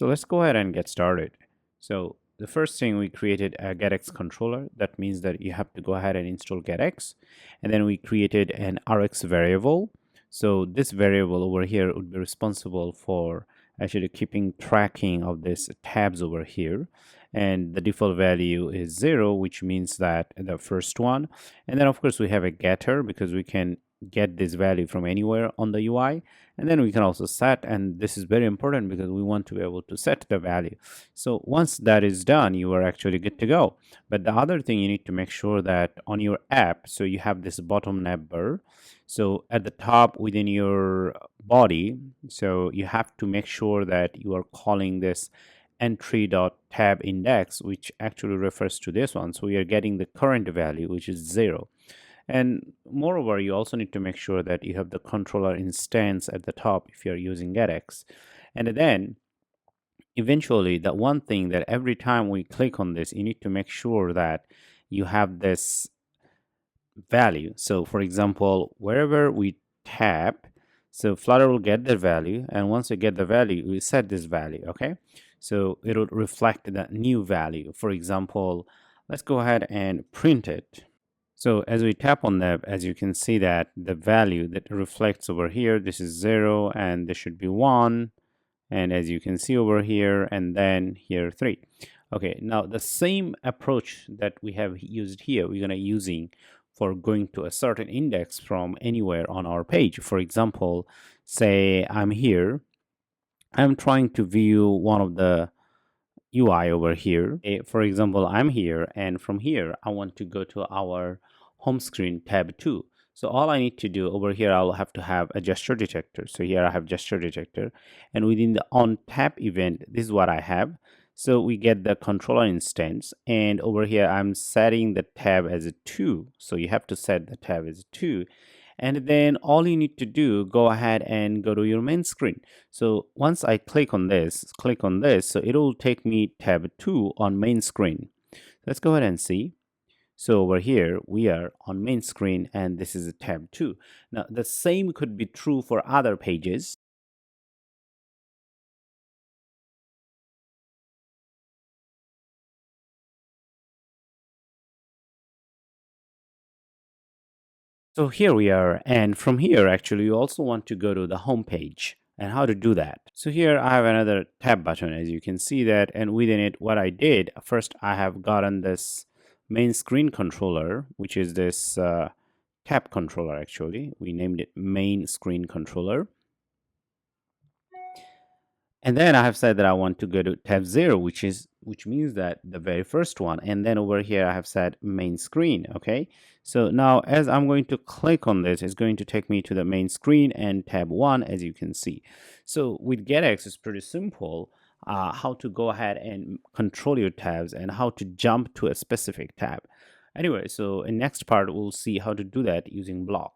So let's go ahead and get started. So the first thing, we created a GetX controller. That means that you have to go ahead and install GetX. And then we created an Rx variable. So this variable over here would be responsible for actually keeping tracking of these tabs over here. And the default value is 0, which means that the first one. And then of course we have a getter because we can get this value from anywhere on the UI. And then we can also set, and this is very important because we want to be able to set the value. So once that is done, you are actually good to go. But the other thing, you need to make sure that on your app, so you have this bottom navbar. So at the top within your body, so you have to make sure that you are calling this entry.tab index, which actually refers to this one. So we are getting the current value, which is 0. And moreover, you also need to make sure that you have the controller instance at the top if you're using GetX. And then eventually, the one thing that every time we click on this, you need to make sure that you have this value. So for example, wherever we tap, so Flutter will get the value, and once you get the value, we set this value, okay? So it will reflect the new value. For example, let's go ahead and print it. So as we tap on that, as you can see that the value that reflects over here, this is 0 and this should be 1. And as you can see over here, and then here 3. Okay, now the same approach that we have used here, we're going to using for going to a certain index from anywhere on our page. For example, say I'm here, I'm trying to view one of the UI over here. For example, I'm here, and from here I want to go to our home screen tab 2. So all I need to do over here, I'll have to have a gesture detector. So here I have gesture detector, and within the on tap event, this is what I have. So we get the controller instance, and over here I'm setting the tab as a 2. So you have to set the tab as a 2. And then all you need to do, go ahead and go to your main screen. So once I click on this, so it will take me tab 2 on main screen. Let's go ahead and see. So over here, we are on main screen, and this is a tab 2. Now, the same could be true for other pages. So here we are, and from here, actually, you also want to go to the home page. And how to do that? So here I have another tab button, as you can see that, and within it, what I did, first I have gotten this main screen controller, which is this tab controller. Actually, we named it main screen controller. And then I have said that I want to go to tab 0, which means that the very first one. And then over here I have said main screen. Okay, so now as I'm going to click on this, it's going to take me to the main screen and tab 1, as you can see. So with GetX, it's pretty simple how to go ahead and control your tabs and how to jump to a specific tab. Anyway, so in next part we'll see how to do that using block.